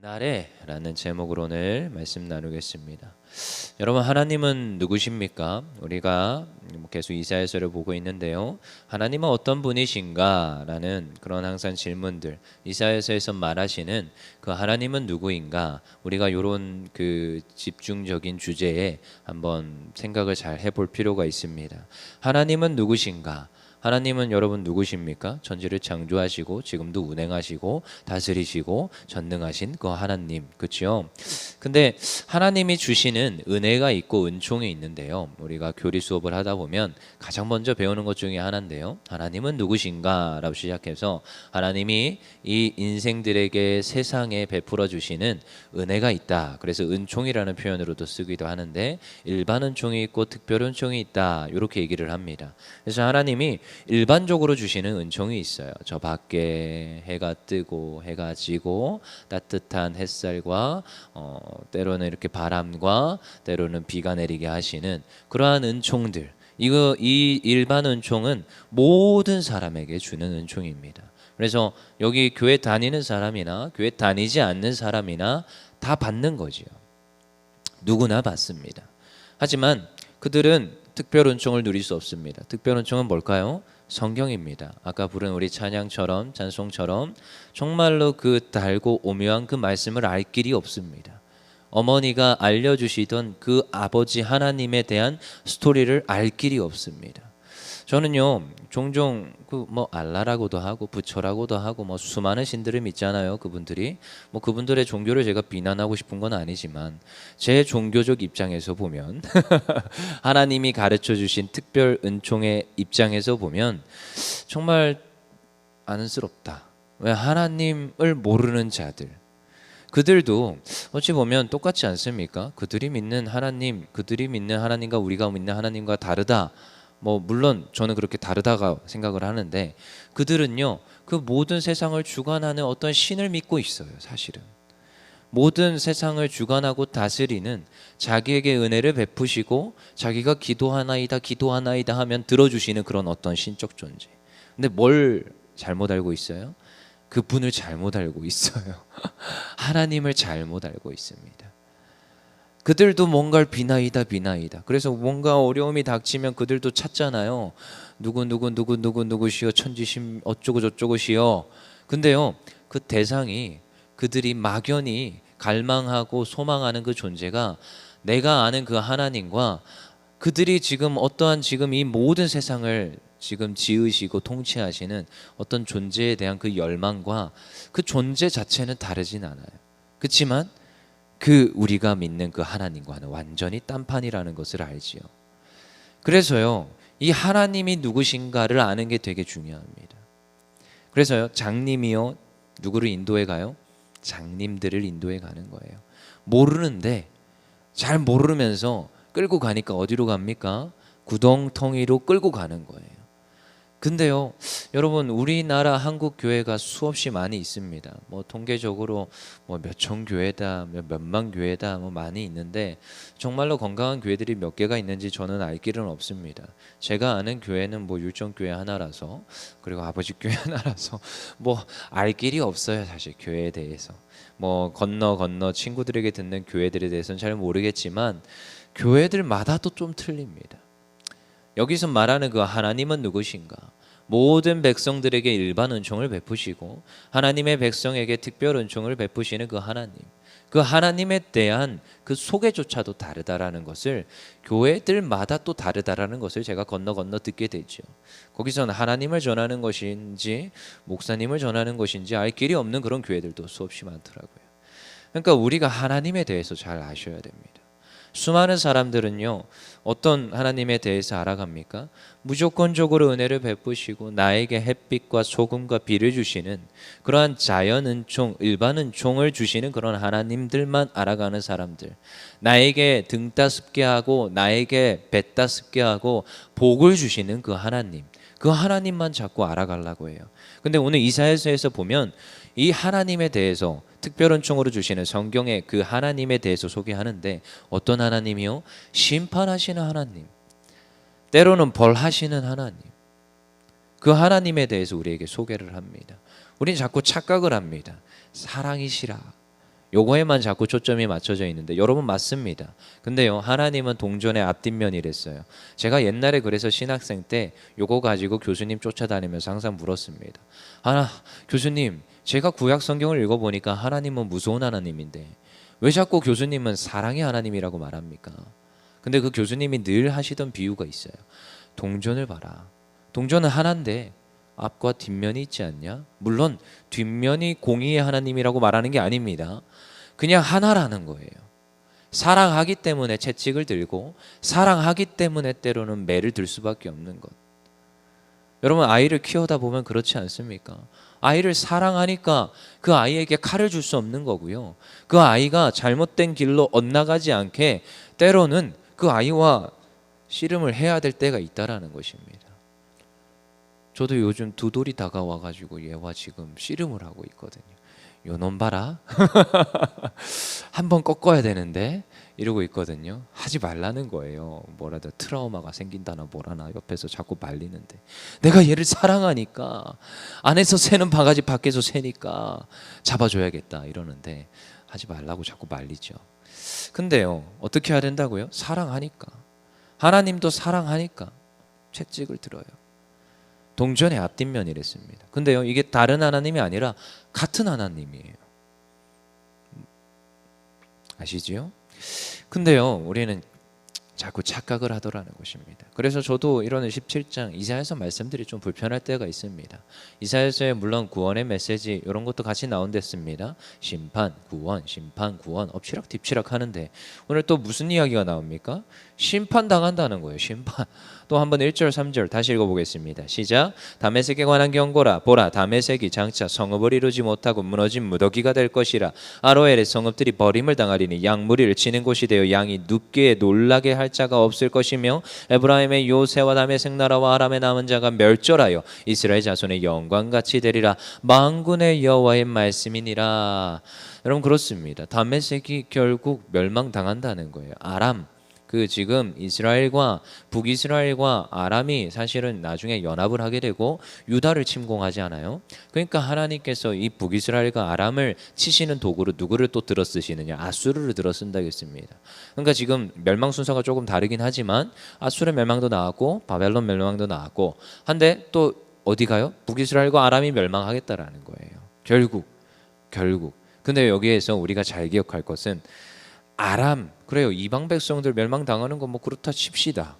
나래라는 제목으로 오늘 말씀 나누겠습니다. 여러분, 하나님은 누구십니까? 우리가 계속 이사야서를 보고 있는데요. 하나님은 어떤 분이신가라는 그런 항상 질문들, 이사야서에서 말하시는 그 하나님은 누구인가? 우리가 이런 그 집중적인 주제에 한번 생각을 잘 해볼 필요가 있습니다. 하나님은 누구신가? 하나님은 여러분 누구십니까? 천지를 창조하시고 지금도 운행하시고 다스리시고 전능하신 그 하나님, 그렇죠? 근데 하나님이 주시는 은혜가 있고 은총이 있는데요. 우리가 교리 수업을 하다 보면 가장 먼저 배우는 것 중에 하나인데요. 하나님은 누구신가라고 시작해서 하나님이 이 인생들에게 세상에 베풀어 주시는 은혜가 있다. 그래서 은총이라는 표현으로도 쓰기도 하는데 일반 은총이 있고 특별 은총이 있다. 이렇게 얘기를 합니다. 그래서 하나님이 일반적으로 주시는 은총이 있어요. 저 밖에 해가 뜨고 해가 지고 따뜻한 햇살과 때로는 이렇게 바람과 때로는 비가 내리게 하시는 그러한 은총들. 이 일반 은총은 모든 사람에게 주는 은총입니다. 그래서 여기 교회 다니는 사람이나 교회 다니지 않는 사람이나 다 받는 거지요. 누구나 받습니다. 하지만 그들은 특별 은총을 누릴 수 없습니다. 특별 은총은 뭘까요? 성경입니다. 아까 부른 우리 찬양처럼 찬송처럼 정말로 그 달고 오묘한 그 말씀을 알 길이 없습니다. 어머니가 알려주시던 그 아버지 하나님에 대한 스토리를 알 길이 없습니다. 저는요 종종 그 뭐 알라라고도 하고 부처라고도 하고 뭐 수많은 신들을 믿잖아요. 그분들이 뭐 그분들의 종교를 제가 비난하고 싶은 건 아니지만 제 종교적 입장에서 보면 하나님이 가르쳐 주신 특별 은총의 입장에서 보면 정말 안쓰럽다. 왜 하나님을 모르는 자들, 그들도 어찌 보면 똑같지 않습니까? 그들이 믿는 하나님과 우리가 믿는 하나님과 다르다. 뭐 물론 저는 그렇게 다르다고 생각을 하는데 그들은요 그 모든 세상을 주관하는 어떤 신을 믿고 있어요. 사실은 모든 세상을 주관하고 다스리는 자기에게 은혜를 베푸시고 자기가 기도하나이다 하면 들어주시는 그런 어떤 신적 존재. 근데 뭘 잘못 알고 있어요? 그분을 잘못 알고 있어요. 하나님을 잘못 알고 있습니다. 그들도 뭔가를 비나이다. 그래서 뭔가 어려움이 닥치면 그들도 찾잖아요. 누구시여 천지심 어쩌고 저쩌고시여. 근데요 그 대상이 그들이 막연히 갈망하고 소망하는 그 존재가 내가 아는 그 하나님과 그들이 지금 어떠한 지금 이 모든 세상을 지금 지으시고 통치하시는 어떤 존재에 대한 그 열망과 그 존재 자체는 다르진 않아요. 그렇지만 그 우리가 믿는 그 하나님과는 완전히 딴판이라는 것을 알지요. 그래서요 이 하나님이 누구신가를 아는 게 되게 중요합니다. 그래서요 장님이요 누구를 인도해 가요? 장님들을 인도해 가는 거예요. 모르는데 잘 모르면서 끌고 가니까 어디로 갑니까? 구덩텅이로 끌고 가는 거예요. 근데요 여러분 우리나라 한국 교회가 수없이 많이 있습니다. 뭐 통계적으로 뭐 몇천 교회다 몇만 교회다 뭐 많이 있는데 정말로 건강한 교회들이 몇 개가 있는지 저는 알 길은 없습니다. 제가 아는 교회는 뭐 율정교회 하나라서 그리고 아버지 교회 하나라서 뭐 알 길이 없어요. 사실 교회에 대해서 뭐 건너 친구들에게 듣는 교회들에 대해서는 잘 모르겠지만 교회들마다 또 좀 틀립니다. 여기서 말하는 그 하나님은 누구신가? 모든 백성들에게 일반 은총을 베푸시고 하나님의 백성에게 특별 은총을 베푸시는 그 하나님, 그 하나님에 대한 그 소개조차도 다르다라는 것을 교회들마다 또 다르다라는 것을 제가 건너 듣게 되죠. 거기서는 하나님을 전하는 것인지 목사님을 전하는 것인지 알 길이 없는 그런 교회들도 수없이 많더라고요. 그러니까 우리가 하나님에 대해서 잘 아셔야 됩니다. 수많은 사람들은요 어떤 하나님에 대해서 알아갑니까? 무조건적으로 은혜를 베푸시고 나에게 햇빛과 소금과 비를 주시는 그러한 자연 은총, 일반 은총을 주시는 그런 하나님들만 알아가는 사람들, 나에게 등 따숩게 하고 나에게 배 따숩게 하고 복을 주시는 그 하나님, 그 하나님만 자꾸 알아가려고 해요. 근데 오늘 이사야서에서 보면 이 하나님에 대해서 특별 은총으로 주시는 성경의 그 하나님에 대해서 소개하는데 어떤 하나님이요? 심판하시는 하나님, 때로는 벌하시는 하나님, 그 하나님에 대해서 우리에게 소개를 합니다. 우리는 자꾸 착각을 합니다. 사랑이시라 요거에만 자꾸 초점이 맞춰져 있는데 여러분 맞습니다. 근데요 하나님은 동전의 앞뒷면이랬어요. 제가 옛날에 그래서 신학생 때 요거 가지고 교수님 쫓아다니면서 항상 물었습니다. 교수님 제가 구약 성경을 읽어보니까 하나님은 무서운 하나님인데 왜 자꾸 교수님은 사랑의 하나님이라고 말합니까? 근데 그 교수님이 늘 하시던 비유가 있어요. 동전을 봐라. 동전은 하나인데 앞과 뒷면이 있지 않냐? 물론 뒷면이 공의의 하나님이라고 말하는 게 아닙니다. 그냥 하나라는 거예요. 사랑하기 때문에 채찍을 들고 사랑하기 때문에 때로는 매를 들 수밖에 없는 것. 여러분 아이를 키우다 보면 그렇지 않습니까? 아이를 사랑하니까 그 아이에게 칼을 줄 수 없는 거고요. 그 아이가 잘못된 길로 엇나가지 않게 때로는 그 아이와 씨름을 해야 될 때가 있다라는 것입니다. 저도 요즘 두 돌이 다가와가지고 얘와 지금 씨름을 하고 있거든요. 요놈 봐라. 한번 꺾어야 되는데 이러고 있거든요. 하지 말라는 거예요. 뭐라도 트라우마가 생긴다나 뭐라나 옆에서 자꾸 말리는데 내가 얘를 사랑하니까 안에서 새는 바가지 밖에서 새니까 잡아줘야겠다 이러는데 하지 말라고 자꾸 말리죠. 근데요 어떻게 해야 된다고요? 사랑하니까. 하나님도 사랑하니까 채찍을 들어요. 동전의 앞뒷면이랬습니다. 근데요 이게 다른 하나님이 아니라 같은 하나님이에요. 아시지요? 근데요 우리는 자꾸 착각을 하더라는 것입니다. 그래서 저도 이런 17장 이사야서 말씀들이 좀 불편할 때가 있습니다. 이사야서에 물론 구원의 메시지 이런 것도 같이 나온댔습니다. 심판, 구원 엎치락 뒤치락 하는데 오늘 또 무슨 이야기가 나옵니까? 심판당한다는 거예요. 심판. 또 한번 1절 3절 다시 읽어보겠습니다. 시작. 다메섹에 관한 경고라. 보라 다메섹이 장차 성읍을 이루지 못하고 무너진 무더기가 될 것이라. 아로엘의 성읍들이 버림을 당하리니 양무리를 치는 곳이 되어 양이 눕게 놀라게 할 자가 없을 것이며 에브라임의 요새와 다메섹 나라와 아람의 남은 자가 멸절하여 이스라엘 자손의 영광같이 되리라. 만군의 여호와의 말씀이니라. 여러분 그렇습니다. 다메섹이 결국 멸망당한다는 거예요. 아람 그 지금 이스라엘과 북이스라엘과 아람이 사실은 나중에 연합을 하게 되고 유다를 침공하지 않아요? 그러니까 하나님께서 이 북이스라엘과 아람을 치시는 도구로 누구를 또 들어 쓰시느냐? 아수르를 들어 쓴다겠습니다. 그러니까 지금 멸망 순서가 조금 다르긴 하지만 아수르 멸망도 나왔고 바벨론 멸망도 나왔고 한데 또 어디 가요? 북이스라엘과 아람이 멸망하겠다라는 거예요. 결국. 근데 여기에서 우리가 잘 기억할 것은 아람 그래요. 이방 백성들 멸망당하는 건 뭐 그렇다 칩시다.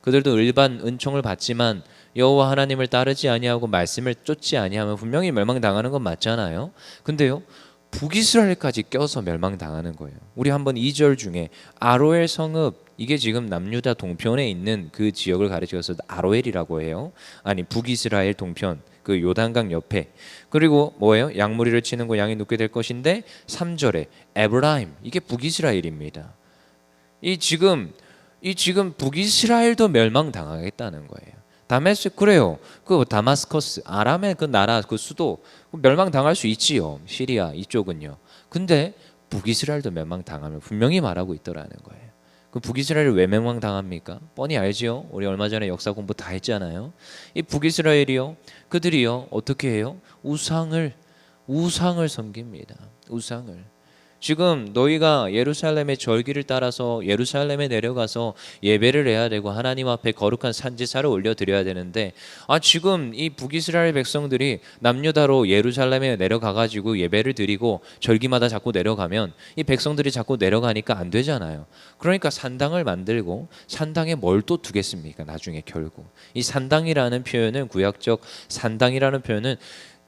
그들도 일반 은총을 받지만 여호와 하나님을 따르지 아니하고 말씀을 쫓지 아니하면 분명히 멸망당하는 건 맞잖아요. 근데요. 북이스라엘까지 껴서 멸망당하는 거예요. 우리 한번 2절 중에 아로엘 성읍 이게 지금 남유다 동편에 있는 그 지역을 가리켜서 아로엘이라고 해요. 아니 북이스라엘 동편 그 요단강 옆에 그리고 뭐예요? 양무리를 치는 거 양이 눕게 될 것인데 3절에 에브라임 이게 북이스라엘입니다. 이 지금 북이스라엘도 멸망당하겠다는 거예요. 다메섹 그래요. 그 다마스커스 아람의 그 나라 그 수도 멸망당할 수 있지요. 시리아 이쪽은요. 근데 북이스라엘도 멸망당하면 분명히 말하고 있더라는 거예요. 그 북이스라엘을 왜 멸망당합니까? 뻔히 알지요. 우리 얼마 전에 역사 공부 다 했잖아요. 이 북이스라엘이요. 그들이요. 어떻게 해요? 우상을 섬깁니다. 우상을. 지금 너희가 예루살렘의 절기를 따라서 예루살렘에 내려가서 예배를 해야 되고 하나님 앞에 거룩한 산지사를 올려드려야 되는데 지금 이 북이스라엘 백성들이 남유다로 예루살렘에 내려가가지고 예배를 드리고 절기마다 자꾸 내려가면 이 백성들이 자꾸 내려가니까 안 되잖아요. 그러니까 산당을 만들고 산당에 뭘 또 두겠습니까? 나중에 결국 이 산당이라는 표현은 구약적 산당이라는 표현은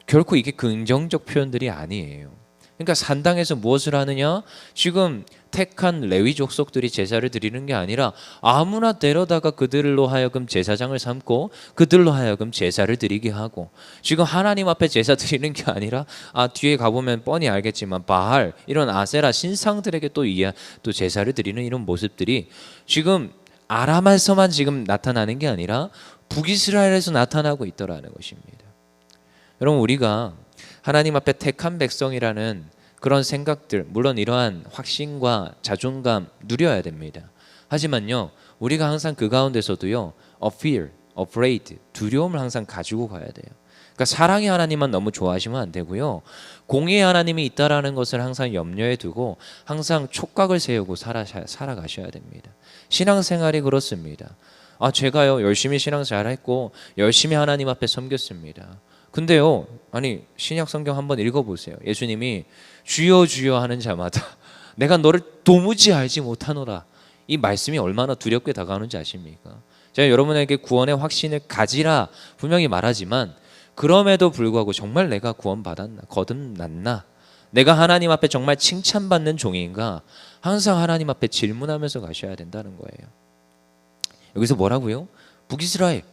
결코 이게 긍정적 표현들이 아니에요. 그러니까 산당에서 무엇을 하느냐? 지금 택한 레위 족속들이 제사를 드리는 게 아니라 아무나 데려다가 그들로 하여금 제사장을 삼고 그들로 하여금 제사를 드리게 하고 지금 하나님 앞에 제사 드리는 게 아니라 뒤에 가보면 뻔히 알겠지만 바알 이런 아세라 신상들에게 또 제사를 드리는 이런 모습들이 지금 아람에서만 지금 나타나는 게 아니라 북이스라엘에서 나타나고 있더라는 것입니다. 여러분 우리가 하나님 앞에 택한 백성이라는 그런 생각들 물론 이러한 확신과 자존감 누려야 됩니다. 하지만요 우리가 항상 그 가운데서도요 fear, afraid 두려움을 항상 가지고 가야 돼요. 그러니까 사랑의 하나님만 너무 좋아하시면 안 되고요. 공의의 하나님이 있다라는 것을 항상 염려에 두고 항상 촉각을 세우고 살아가셔야 됩니다. 신앙생활이 그렇습니다. 제가요 열심히 신앙 잘했고 열심히 하나님 앞에 섬겼습니다. 근데요, 아니 신약 성경 한번 읽어보세요. 예수님이 주여 주여 하는 자마다 내가 너를 도무지 알지 못하노라. 이 말씀이 얼마나 두렵게 다가오는지 아십니까? 제가 여러분에게 구원의 확신을 가지라 분명히 말하지만 그럼에도 불구하고 정말 내가 구원받았나? 거듭났나? 내가 하나님 앞에 정말 칭찬받는 종인가? 항상 하나님 앞에 질문하면서 가셔야 된다는 거예요. 여기서 뭐라고요? 북이스라엘,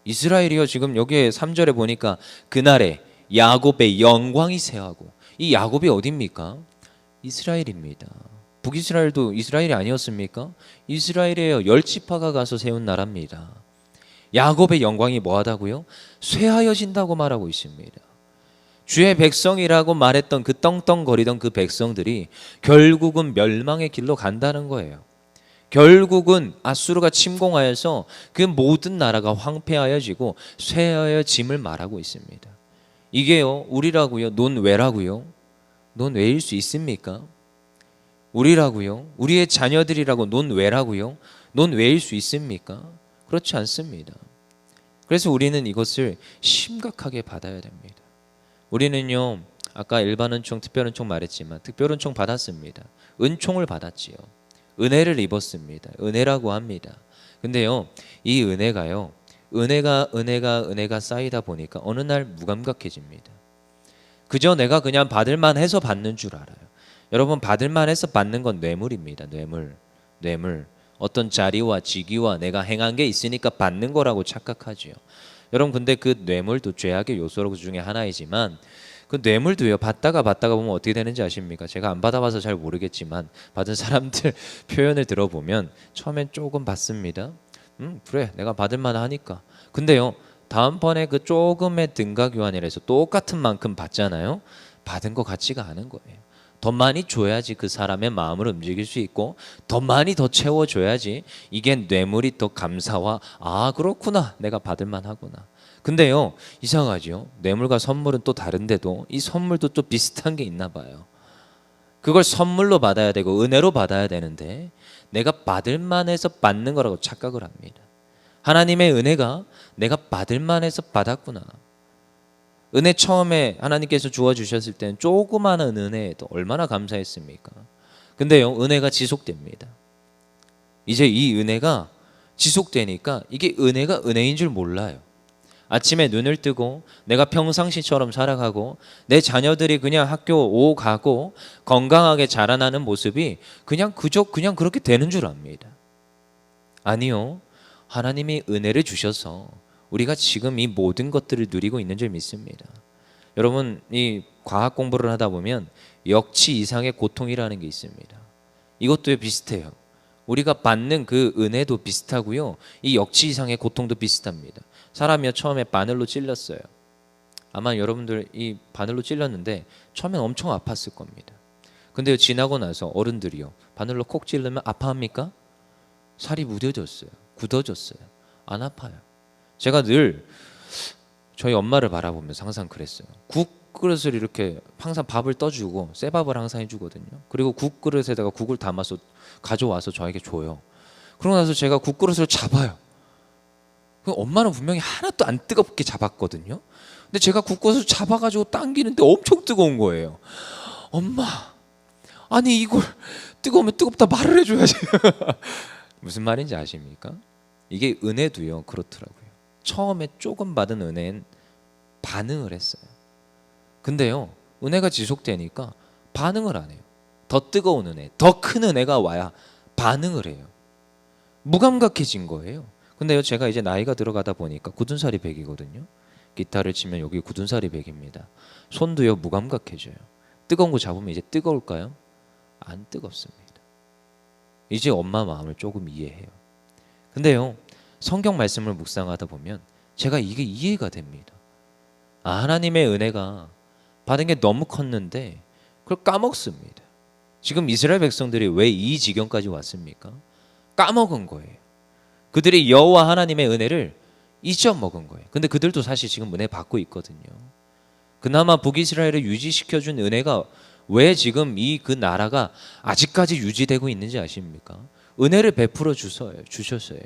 이스라엘이요. 지금 여기에 3절에 보니까 그날에 야곱의 영광이 새하고, 이 야곱이 어디입니까? 이스라엘입니다. 북이스라엘도 이스라엘이 아니었습니까? 이스라엘이에요. 10지파가 가서 세운 나라입니다. 야곱의 영광이 뭐하다고요? 쇠하여진다고 말하고 있습니다. 주의 백성이라고 말했던 그 떵떵거리던 그 백성들이 결국은 멸망의 길로 간다는 거예요. 결국은 아수르가 침공하여서 그 모든 나라가 황폐하여지고 쇠하여짐을 말하고 있습니다. 이게요, 우리라고요? 논외라고요? 논외일 수 있습니까? 우리라고요? 우리의 자녀들이라고 논외라고요? 논외일 수 있습니까? 그렇지 않습니다. 그래서 우리는 이것을 심각하게 받아야 됩니다. 우리는요, 아까 일반 은총, 특별 은총 말했지만 특별 은총 받았습니다. 은총을 받았지요. 은혜를 입었습니다. 은혜라고 합니다. 근데요, 이 은혜가요, 은혜가 쌓이다 보니까 어느 날 무감각해집니다. 그저 내가 그냥 받을만 해서 받는 줄 알아요. 여러분, 받을만 해서 받는 건 뇌물입니다. 뇌물. 어떤 자리와 직위와 내가 행한 게 있으니까 받는 거라고 착각하지요. 여러분, 근데 그 뇌물도 죄악의 요소 중에 하나이지만 그 뇌물도요, 받다가 보면 어떻게 되는지 아십니까? 제가 안 받아봐서 잘 모르겠지만 받은 사람들 표현을 들어보면 처음엔 조금 받습니다. 그래, 내가 받을만 하니까. 근데요, 다음번에 그 조금의 등가 교환이라 해서 똑같은 만큼 받잖아요. 받은 것 같지가 않은 거예요. 더 많이 줘야지 그 사람의 마음을 움직일 수 있고 더 많이 더 채워줘야지 이게 뇌물이 더 감사와 그렇구나, 내가 받을만 하구나. 근데요, 이상하죠. 뇌물과 선물은 또 다른데도 이 선물도 또 비슷한 게 있나 봐요. 그걸 선물로 받아야 되고 은혜로 받아야 되는데 내가 받을 만해서 받는 거라고 착각을 합니다. 하나님의 은혜가 내가 받을 만해서 받았구나. 은혜 처음에 하나님께서 주어주셨을 때는 조그마한 은혜에도 얼마나 감사했습니까? 근데요, 은혜가 지속됩니다. 이제 이 은혜가 지속되니까 이게 은혜가 은혜인 줄 몰라요. 아침에 눈을 뜨고 내가 평상시처럼 살아가고 내 자녀들이 그냥 학교 오가고 건강하게 자라나는 모습이 그냥 그렇게 되는 줄 압니다. 아니요, 하나님이 은혜를 주셔서 우리가 지금 이 모든 것들을 누리고 있는 줄 믿습니다. 여러분, 이 과학 공부를 하다 보면 역치 이상의 고통이라는 게 있습니다. 이것도 비슷해요. 우리가 받는 그 은혜도 비슷하고요, 이 역치 이상의 고통도 비슷합니다. 사람이요, 처음에 바늘로 찔렸어요. 아마 여러분들 이 바늘로 찔렸는데 처음엔 엄청 아팠을 겁니다. 근데요, 지나고 나서 어른들이요, 바늘로 콕 찔르면 아파합니까? 살이 무뎌졌어요. 굳어졌어요. 안 아파요. 제가 늘 저희 엄마를 바라보면서 항상 그랬어요. 국 그릇을 이렇게 항상 밥을 떠주고 쇠밥을 항상 해주거든요. 그리고 국 그릇에다가 국을 담아서 가져와서 저에게 줘요. 그러고 나서 제가 국 그릇을 잡아요. 엄마는 분명히 하나도 안 뜨겁게 잡았거든요. 근데 제가 국 그릇을 잡아가지고 당기는데 엄청 뜨거운 거예요. 엄마, 아니 이걸 뜨거우면 뜨겁다 말을 해줘야지. 무슨 말인지 아십니까? 이게 은혜도요, 그렇더라고요. 처음에 조금 받은 은혜는 반응을 했어요. 근데요, 은혜가 지속되니까 반응을 안 해요. 더 뜨거운 은혜, 더 큰 은혜가 와야 반응을 해요. 무감각해진 거예요. 근데요, 제가 이제 나이가 들어가다 보니까 굳은 살이 백이거든요. 기타를 치면 여기 굳은 살이 백입니다. 손도요, 무감각해져요. 뜨거운 거 잡으면 이제 뜨거울까요? 안 뜨겁습니다. 이제 엄마 마음을 조금 이해해요. 근데요, 성경 말씀을 묵상하다 보면 제가 이게 이해가 됩니다. 하나님의 은혜가 받은 게 너무 컸는데 그걸 까먹습니다. 지금 이스라엘 백성들이 왜 이 지경까지 왔습니까? 까먹은 거예요. 그들이 여호와 하나님의 은혜를 잊어먹은 거예요. 근데 그들도 사실 지금 은혜 받고 있거든요. 그나마 북이스라엘을 유지시켜준 은혜가 왜 지금 그 나라가 아직까지 유지되고 있는지 아십니까? 은혜를 베풀어 주셨어요.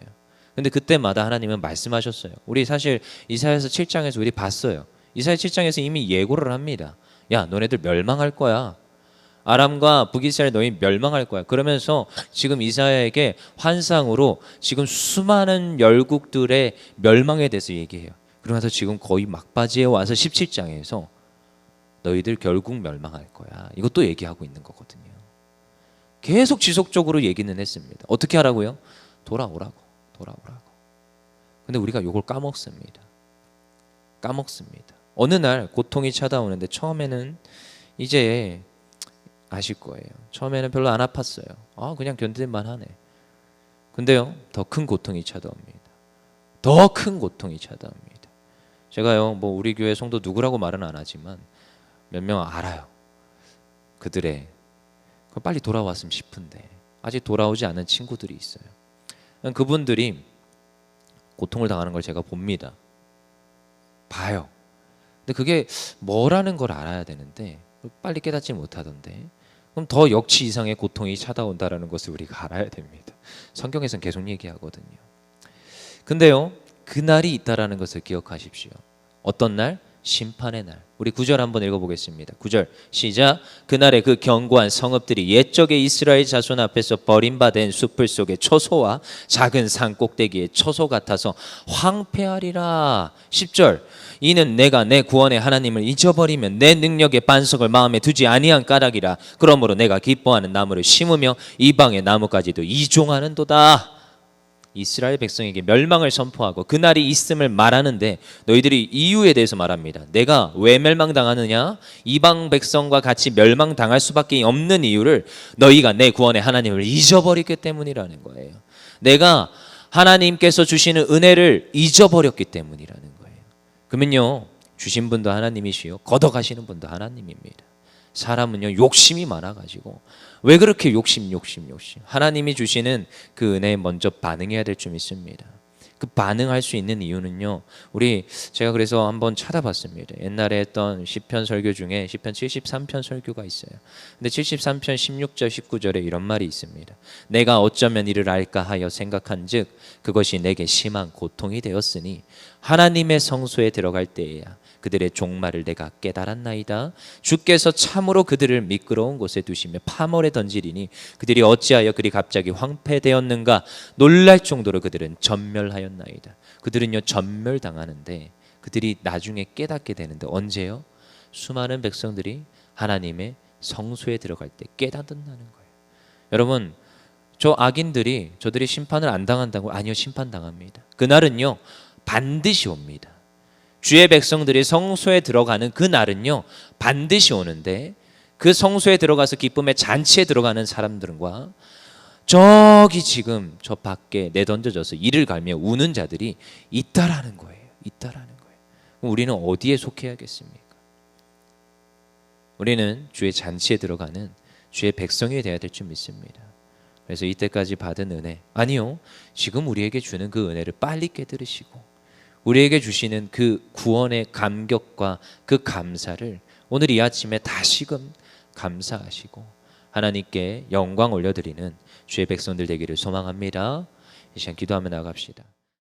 근데 그때마다 하나님은 말씀하셨어요. 우리 사실 이사야서 7장에서 우리 봤어요. 이사야 7장에서 이미 예고를 합니다. 야, 너네들 멸망할 거야. 아람과 북이스라엘 너희 멸망할 거야. 그러면서 지금 이사야에게 환상으로 지금 수많은 열국들의 멸망에 대해서 얘기해요. 그러면서 지금 거의 막바지에 와서 17장에서 너희들 결국 멸망할 거야. 이것도 얘기하고 있는 거거든요. 계속 지속적으로 얘기는 했습니다. 어떻게 하라고요? 돌아오라고. 근데 우리가 이걸 까먹습니다. 어느 날 고통이 찾아오는데 처음에는 이제 아실 거예요. 처음에는 별로 안 아팠어요. 그냥 견딜만 하네. 근데요, 더 큰 고통이 찾아옵니다. 제가요, 뭐 우리 교회 성도 누구라고 말은 안 하지만 몇 명 알아요. 그들의 빨리 돌아왔으면 싶은데 아직 돌아오지 않은 친구들이 있어요. 그분들이 고통을 당하는 걸 제가 봐요. 근데 그게 뭐라는 걸 알아야 되는데 빨리 깨닫지 못하던데, 그럼 더 역치 이상의 고통이 찾아온다라는 것을 우리가 알아야 됩니다. 성경에서는 계속 얘기하거든요. 근데요, 그날이 있다라는 것을 기억하십시오. 어떤 날? 심판의 날. 우리 9절 한번 읽어보겠습니다. 9절 시작. 그날에 그 견고한 성읍들이 옛적의 이스라엘 자손 앞에서 버림받은 숲을 속의 초소와 작은 산 꼭대기의 초소 같아서 황폐하리라. 10절 이는 내가 내 구원의 하나님을 잊어버리면 내 능력의 반석을 마음에 두지 아니한 까닭이라. 그러므로 내가 기뻐하는 나무를 심으며 이방의 나무까지도 이종하는도다. 이스라엘 백성에게 멸망을 선포하고 그날이 있음을 말하는데 너희들이 이유에 대해서 말합니다. 내가 왜 멸망당하느냐? 이방 백성과 같이 멸망당할 수밖에 없는 이유를 너희가 내 구원의 하나님을 잊어버렸기 때문이라는 거예요. 내가 하나님께서 주시는 은혜를 잊어버렸기 때문이라는 거예요. 그러면요, 주신 분도 하나님이시요 걷어가시는 분도 하나님입니다. 사람은요, 욕심이 많아가지고 왜 그렇게 욕심 하나님이 주시는 그 은혜에 먼저 반응해야 될 줄 믿습니다. 그 반응할 수 있는 이유는요, 제가 그래서 한번 찾아봤습니다. 옛날에 했던 시편 설교 중에 시편 73편 설교가 있어요. 근데 73편 16절 19절에 이런 말이 있습니다. 내가 어쩌면 이를 알까 하여 생각한즉 그것이 내게 심한 고통이 되었으니 하나님의 성소에 들어갈 때에야 그들의 종말을 내가 깨달았나이다. 주께서 참으로 그들을 미끄러운 곳에 두시며 파멸에 던지리니 그들이 어찌하여 그리 갑자기 황폐되었는가. 놀랄 정도로 그들은 전멸하였나이다. 그들은요, 전멸당하는데 그들이 나중에 깨닫게 되는데 언제요? 수많은 백성들이 하나님의 성소에 들어갈 때 깨닫는다는 거예요. 여러분, 저 악인들이 저들이 심판을 안 당한다고? 아니요, 심판당합니다. 그날은요, 반드시 옵니다. 주의 백성들이 성소에 들어가는 그 날은요, 반드시 오는데 그 성소에 들어가서 기쁨의 잔치에 들어가는 사람들과 저기 지금 저 밖에 내던져져서 이를 갈며 우는 자들이 있다라는 거예요. 그럼 우리는 어디에 속해야겠습니까? 우리는 주의 잔치에 들어가는 주의 백성이 되어야 될 줄 믿습니다. 그래서 이때까지 받은 은혜, 아니요, 지금 우리에게 주는 그 은혜를 빨리 깨달으시고 우리에게 주시는 그 구원의 감격과 그 감사를 오늘 이 아침에 다시금 감사하시고 하나님께 영광 올려드리는 주의 백성들 되기를 소망합니다. 이 시간 기도하며 나갑시다.